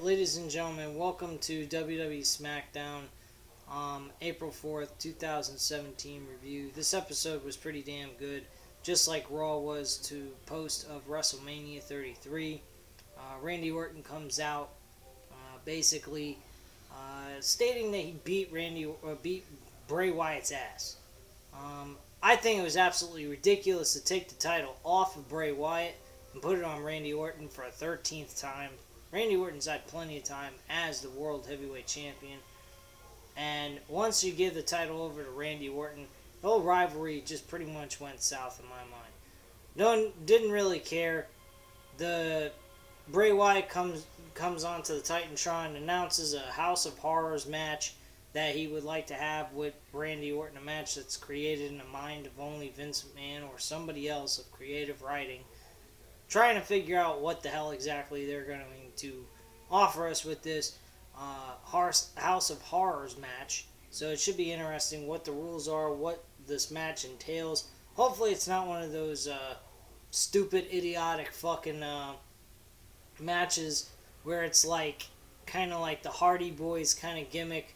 ladies and gentlemen, welcome to WWE Smackdown, April 4th, 2017 review. This episode was pretty damn good, just like Raw was to post of WrestleMania 33. Randy Orton comes out, basically stating that he beat Bray Wyatt's ass. I think it was absolutely ridiculous to take the title off of Bray Wyatt and put it on Randy Orton for a 13th time. Randy Orton's had plenty of time as the World Heavyweight Champion. And once you give the title over to Randy Orton, the whole rivalry just pretty much went south in my mind. Didn't really care. The Bray Wyatt comes onto the Titantron and announces a House of Horrors match that he would like to have with Randy Orton, a match that's created in the mind of only Vince McMahon or somebody else of creative writing, trying to figure out what the hell exactly they're going to offer us with this House of Horrors match. So it should be interesting what the rules are, what this match entails. Hopefully it's not one of those stupid, idiotic fucking matches where it's like kind of like the Hardy Boys kind of gimmick,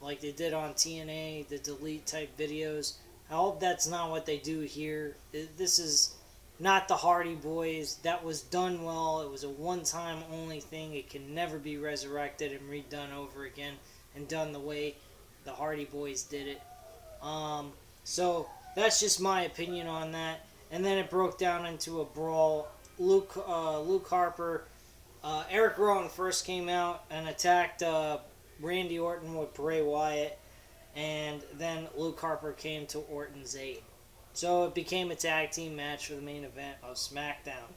like they did on TNA, the delete type videos. I hope that's not what they do here. This is not the Hardy Boys. That was done well. It was a one-time only thing. It can never be resurrected and redone over again and done the way the Hardy Boys did it. So that's just my opinion on that. And then it broke down into a brawl. Luke Harper, Eric Rowan first came out and attacked Randy Orton with Bray Wyatt, and then Luke Harper came to Orton's aid. So it became a tag team match for the main event of SmackDown.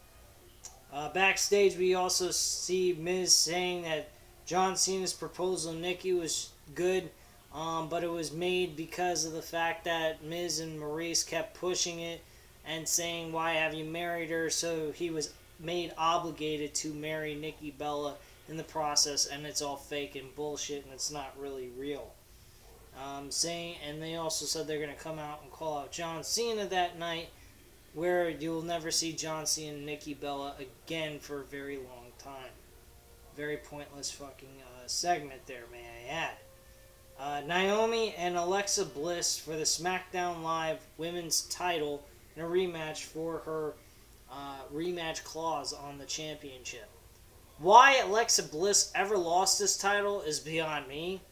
Backstage, we also see Miz saying that John Cena's proposal to Nikki was good, but it was made because of the fact that Miz and Maurice kept pushing it and saying, "Why have you married her?" So he was made obligated to marry Nikki Bella in the process, and it's all fake and bullshit, and it's not really real. And they also said they're going to come out and call out John Cena that night, where you'll never see John Cena and Nikki Bella again for a very long time. Very pointless fucking segment there, may I add. Naomi and Alexa Bliss for the SmackDown Live Women's title in a rematch for her rematch clause on the championship. Why Alexa Bliss ever lost this title is beyond me.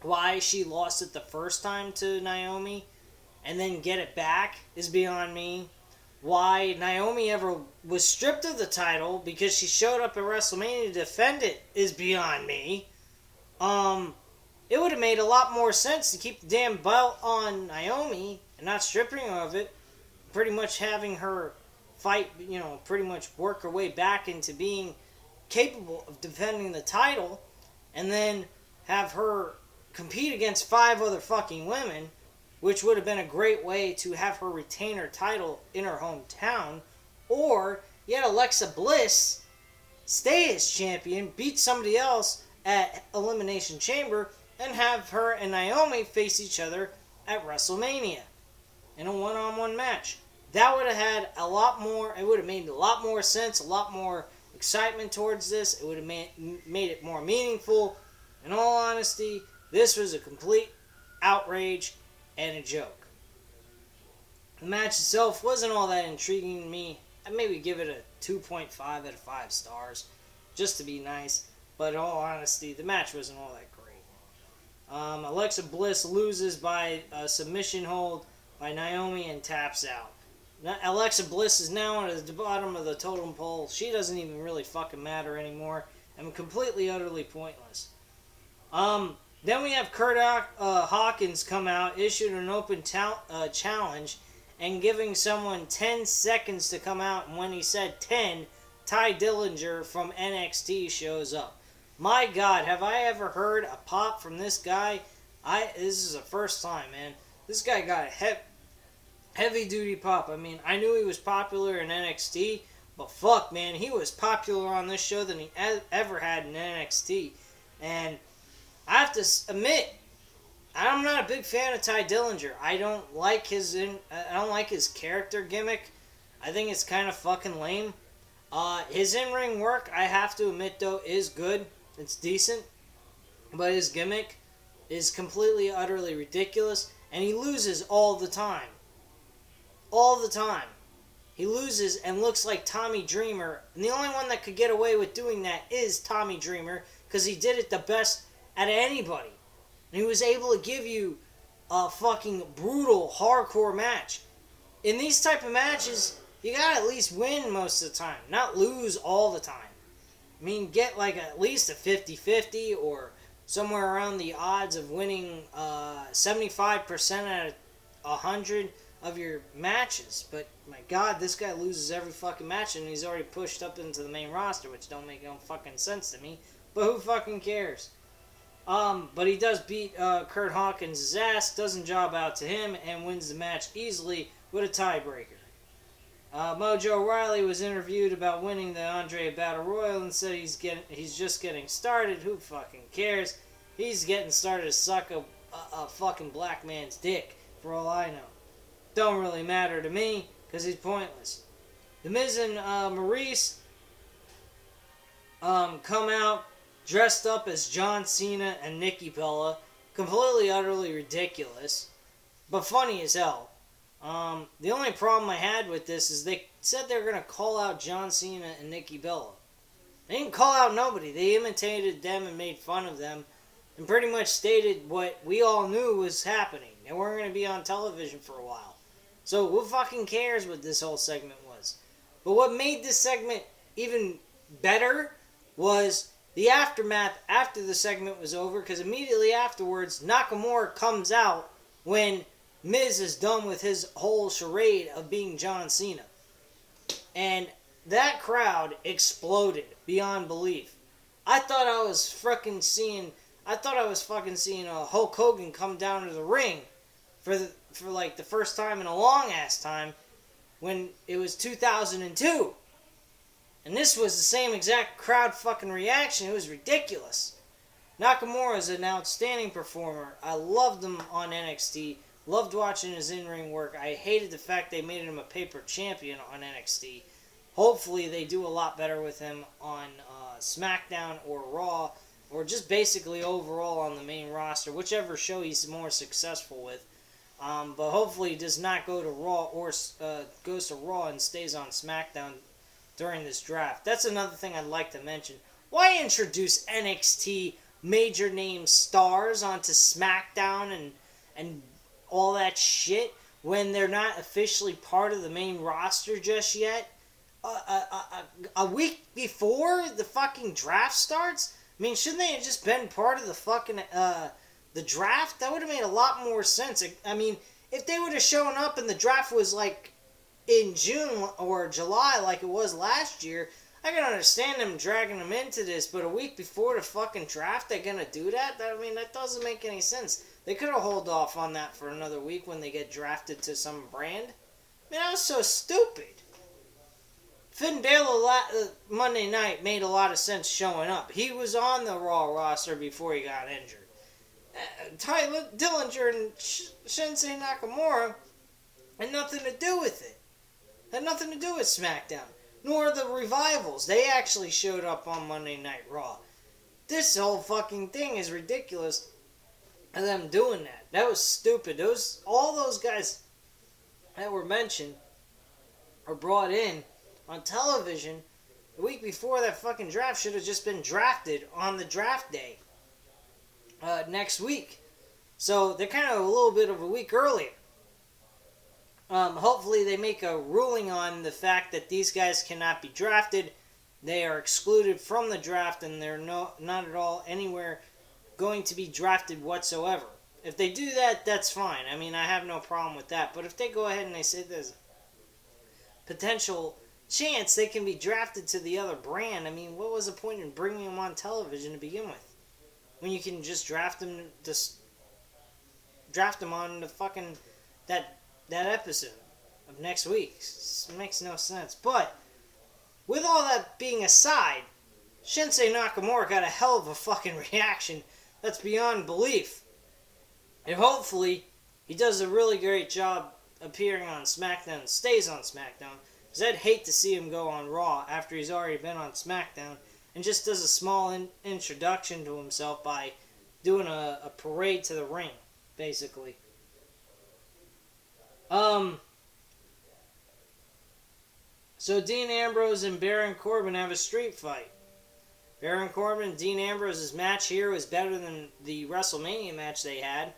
Why she lost it the first time to Naomi and then get it back is beyond me. Why Naomi ever was stripped of the title because she showed up at WrestleMania to defend it is beyond me. It would have made a lot more sense to keep the damn belt on Naomi and not stripping her of it. Pretty much having her fight, pretty much work her way back into being capable of defending the title, and then have her compete against 5 other fucking women, which would have been a great way to have her retain her title in her hometown. Or yet Alexa Bliss stay as champion, beat somebody else at Elimination Chamber, and have her and Naomi face each other at WrestleMania in a one-on-one match. That would have had a lot more, it would have made a lot more sense, a lot more excitement towards this. It would have made it more meaningful. In all honesty, this was a complete outrage and a joke. The match itself wasn't all that intriguing to me. I'd maybe give it a 2.5 out of 5 stars, just to be nice. But in all honesty, the match wasn't all that great. Alexa Bliss loses by a submission hold by Naomi and taps out. Alexa Bliss is now at the bottom of the totem pole. She doesn't even really fucking matter anymore. And completely, utterly pointless. Then we have Kurt Hawkins come out, issued an open challenge, and giving someone 10 seconds to come out. And when he said 10, Ty Dillinger from NXT shows up. My God, have I ever heard a pop from this guy? This is the first time, man. This guy got a heavy-duty pop. I mean, I knew he was popular in NXT, but fuck, man, he was popular on this show than he ever had in NXT. And I have to admit, I'm not a big fan of Ty Dillinger. I don't like his character gimmick. I think it's kind of fucking lame. His in-ring work, I have to admit though, is good. It's decent. But his gimmick is completely, utterly ridiculous. And he loses all the time. All the time. He loses and looks like Tommy Dreamer. And the only one that could get away with doing that is Tommy Dreamer. Because he did it the best out of anybody. And he was able to give you a fucking brutal, hardcore match. In these type of matches, you gotta at least win most of the time. Not lose all the time. I mean, get like at least a 50-50 or somewhere around the odds of winning 75% out of 100 of your matches. But my God, this guy loses every fucking match and he's already pushed up into the main roster, which don't make no fucking sense to me. But who fucking cares? But he does beat Kurt Hawkins' ass, doesn't job out to him, and wins the match easily with a tiebreaker. Mojo Rawley was interviewed about winning the Andre Battle Royal and said he's just getting started. Who fucking cares? He's getting started to suck a fucking black man's dick, for all I know. Don't really matter to me, because he's pointless. The Miz and Maurice come out dressed up as John Cena and Nikki Bella. Completely, utterly ridiculous, but funny as hell. The only problem I had with this is they said they were going to call out John Cena and Nikki Bella. They didn't call out nobody. They imitated them and made fun of them and pretty much stated what we all knew was happening. They weren't going to be on television for a while. So who fucking cares what this whole segment was? But what made this segment even better was the aftermath after the segment was over, because immediately afterwards, Nakamura comes out when Miz is done with his whole charade of being John Cena. And that crowd exploded beyond belief. I thought I was fucking seeing Hulk Hogan come down to the ring for like the first time in a long ass time when it was 2002. And this was the same exact crowd fucking reaction. It was ridiculous. Nakamura is an outstanding performer. I loved him on NXT. Loved watching his in-ring work. I hated the fact they made him a paper champion on NXT. Hopefully they do a lot better with him on Smackdown or Raw, or just basically overall on the main roster, whichever show he's more successful with. But hopefully he does not go to Raw or goes to Raw and stays on Smackdown during this draft. That's another thing I'd like to mention. Why introduce NXT major name stars onto SmackDown and all that shit when they're not officially part of the main roster just yet? A week before the fucking draft starts? I mean, shouldn't they have just been part of the fucking the draft? That would have made a lot more sense. I mean, if they would have shown up and the draft was like in June or July like it was last year, I can understand them dragging them into this, but a week before the fucking draft they're gonna do that? I mean, that doesn't make any sense. They could have held off on that for another week when they get drafted to some brand. I mean, that was so stupid. Finn Balor Monday night made a lot of sense showing up. He was on the Raw roster before he got injured. Ty Dillinger and Shinsuke Nakamura had nothing to do with it. Had nothing to do with SmackDown. Nor the Revivals. They actually showed up on Monday Night Raw. This whole fucking thing is ridiculous. And them doing that. That was stupid. All those guys that were mentioned or brought in on television the week before that fucking draft should have just been drafted on the draft day next week. So they're kind of a little bit of a week earlier. Hopefully they make a ruling on the fact that these guys cannot be drafted. They are excluded from the draft and they're not at all anywhere going to be drafted whatsoever. If they do that, that's fine. I mean, I have no problem with that. But if they go ahead and they say there's potential chance they can be drafted to the other brand, I mean, what was the point in bringing them on television to begin with? When you can just draft them on the fucking that episode of next week. It makes no sense. But with all that being aside, Shinsuke Nakamura got a hell of a fucking reaction that's beyond belief. And hopefully he does a really great job appearing on SmackDown and stays on SmackDown. Because I'd hate to see him go on Raw after he's already been on SmackDown and just does a small introduction to himself by doing a parade to the ring, basically. So Dean Ambrose and Baron Corbin have a street fight. Baron Corbin and Dean Ambrose's match here was better than the WrestleMania match they had.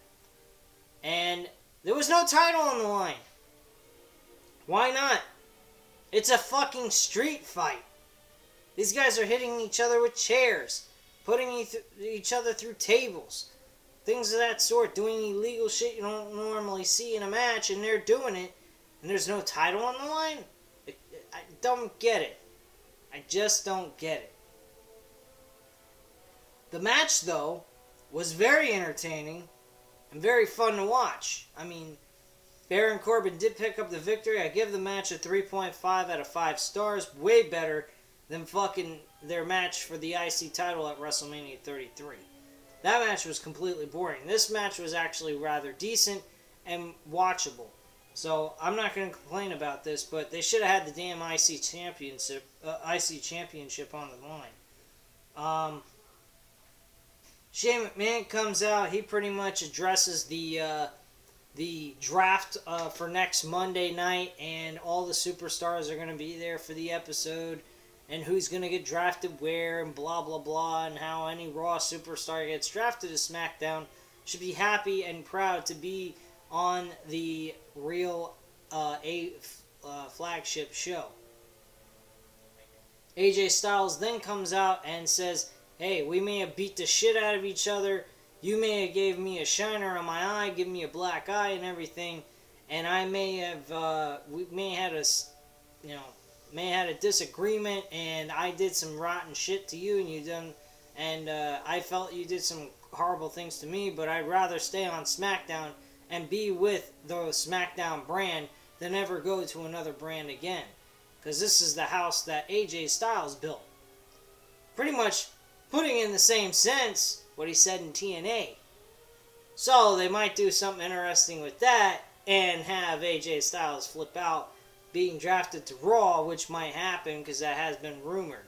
And there was no title on the line. Why not? It's a fucking street fight. These guys are hitting each other with chairs, putting each other through tables, things of that sort, doing illegal shit you don't normally see in a match, and they're doing it, and there's no title on the line? I don't get it. I just don't get it. The match, though, was very entertaining and very fun to watch. I mean, Baron Corbin did pick up the victory. I give the match a 3.5 out of 5 stars. Way better than fucking their match for the IC title at WrestleMania 33. That match was completely boring. This match was actually rather decent and watchable. So I'm not going to complain about this, but they should have had the damn IC championship on the line. Shane McMahon comes out. He pretty much addresses the draft for next Monday night, and all the superstars are going to be there for the episode, and who's going to get drafted where, and blah, blah, blah, and how any Raw superstar gets drafted to SmackDown should be happy and proud to be on the real flagship show. AJ Styles then comes out and says, hey, we may have beat the shit out of each other. You may have gave me a shiner on my eye, give me a black eye and everything, and I may have, we may have had a disagreement, and I did some rotten shit to you, and I felt you did some horrible things to me, but I'd rather stay on SmackDown and be with the SmackDown brand than ever go to another brand again, because this is the house that AJ Styles built. Pretty much putting in the same sense what he said in TNA. So they might do something interesting with that and have AJ Styles flip out being drafted to Raw, which might happen because that has been rumored.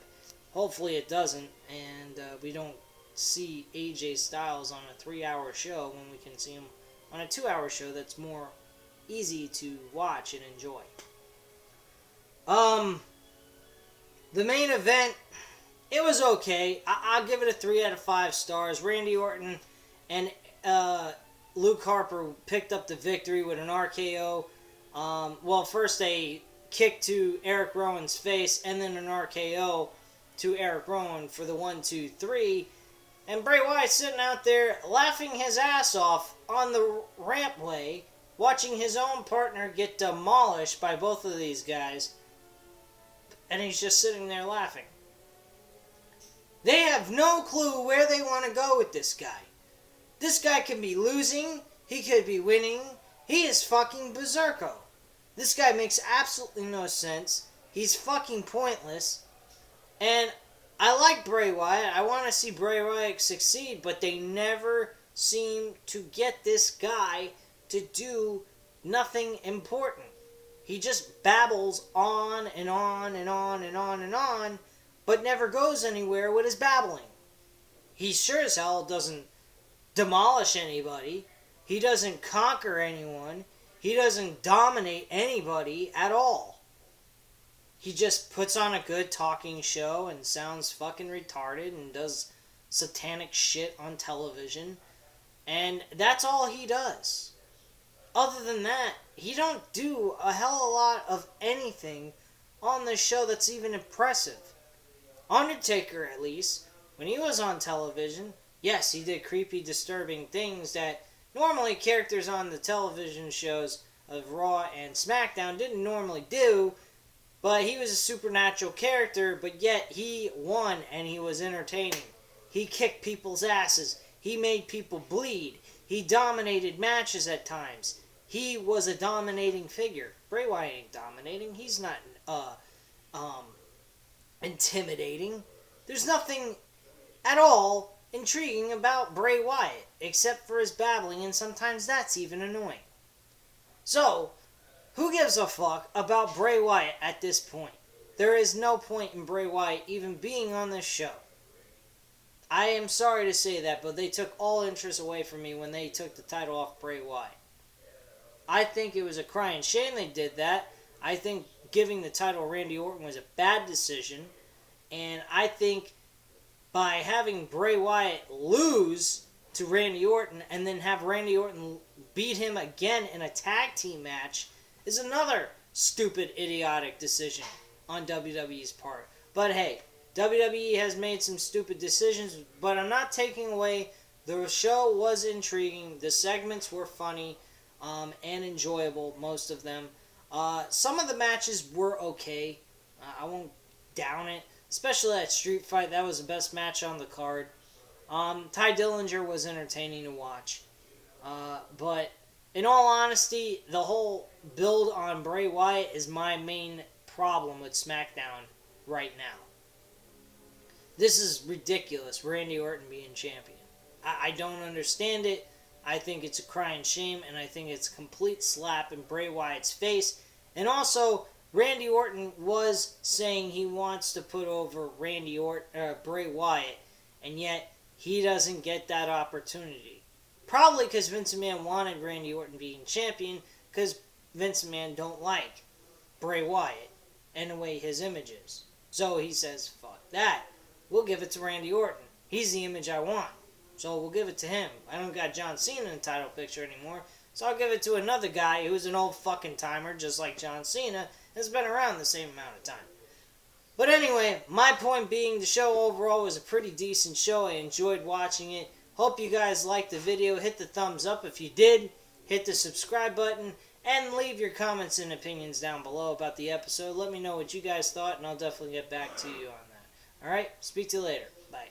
Hopefully it doesn't, and we don't see AJ Styles on a 3-hour show when we can see him on a 2-hour show that's more easy to watch and enjoy. The main event, it was okay. I'll give it a 3 out of 5 stars. Randy Orton and Luke Harper picked up the victory with an RKO. Well, first a kick to Eric Rowan's face, and then an RKO to Eric Rowan for the 1, 2, 3. And Bray Wyatt sitting out there laughing his ass off on the rampway, watching his own partner get demolished by both of these guys. And he's just sitting there laughing. They have no clue where they want to go with this guy. This guy could be losing. He could be winning. He is fucking berserko. This guy makes absolutely no sense. He's fucking pointless. And I like Bray Wyatt. I want to see Bray Wyatt succeed, but they never seem to get this guy to do nothing important. He just babbles on and on and on and on and on, but never goes anywhere with his babbling. He sure as hell doesn't demolish anybody. He doesn't conquer anyone. He doesn't dominate anybody at all. He just puts on a good talking show and sounds fucking retarded and does satanic shit on television. And that's all he does. Other than that, he don't do a hell of a lot of anything on this show that's even impressive. Undertaker, at least, when he was on television, yes, he did creepy, disturbing things that normally characters on the television shows of Raw and SmackDown didn't normally do, but he was a supernatural character, but yet he won and he was entertaining. He kicked people's asses. He made people bleed. He dominated matches at times. He was a dominating figure. Bray Wyatt ain't dominating. He's not intimidating. There's nothing at all intriguing about Bray Wyatt, except for his babbling, and sometimes that's even annoying. So, Who gives a fuck about Bray Wyatt at this point? There is no point in Bray Wyatt even being on this show. I am sorry to say that, but they took all interest away from me when they took the title off Bray Wyatt. I think it was a crying shame they did that. I think giving the title to Randy Orton was a bad decision. And I think by having Bray Wyatt lose to Randy Orton and then have Randy Orton beat him again in a tag team match is another stupid, idiotic decision on WWE's part. But hey, WWE has made some stupid decisions, but I'm not taking away. The show was intriguing. The segments were funny and enjoyable, most of them. Some of the matches were okay. I won't down it. Especially that street fight. That was the best match on the card. Ty Dillinger was entertaining to watch. But in all honesty, the whole build on Bray Wyatt is my main problem with SmackDown right now. This is ridiculous, Randy Orton being champion. I don't understand it. I think it's a crying shame, and I think it's a complete slap in Bray Wyatt's face. And also, Randy Orton was saying he wants to put over Bray Wyatt, and yet he doesn't get that opportunity. Probably because Vince McMahon wanted Randy Orton being champion, because Vince McMahon don't like Bray Wyatt and the way his image is. So he says, fuck that. We'll give it to Randy Orton. He's the image I want. So we'll give it to him. I don't got John Cena in the title picture anymore. So I'll give it to another guy who's an old fucking timer, just like John Cena, has been around the same amount of time. But anyway, my point being, the show overall was a pretty decent show. I enjoyed watching it. Hope you guys liked the video. Hit the thumbs up if you did. Hit the subscribe button. And leave your comments and opinions down below about the episode. Let me know what you guys thought, and I'll definitely get back to you on that. Alright, speak to you later. Bye.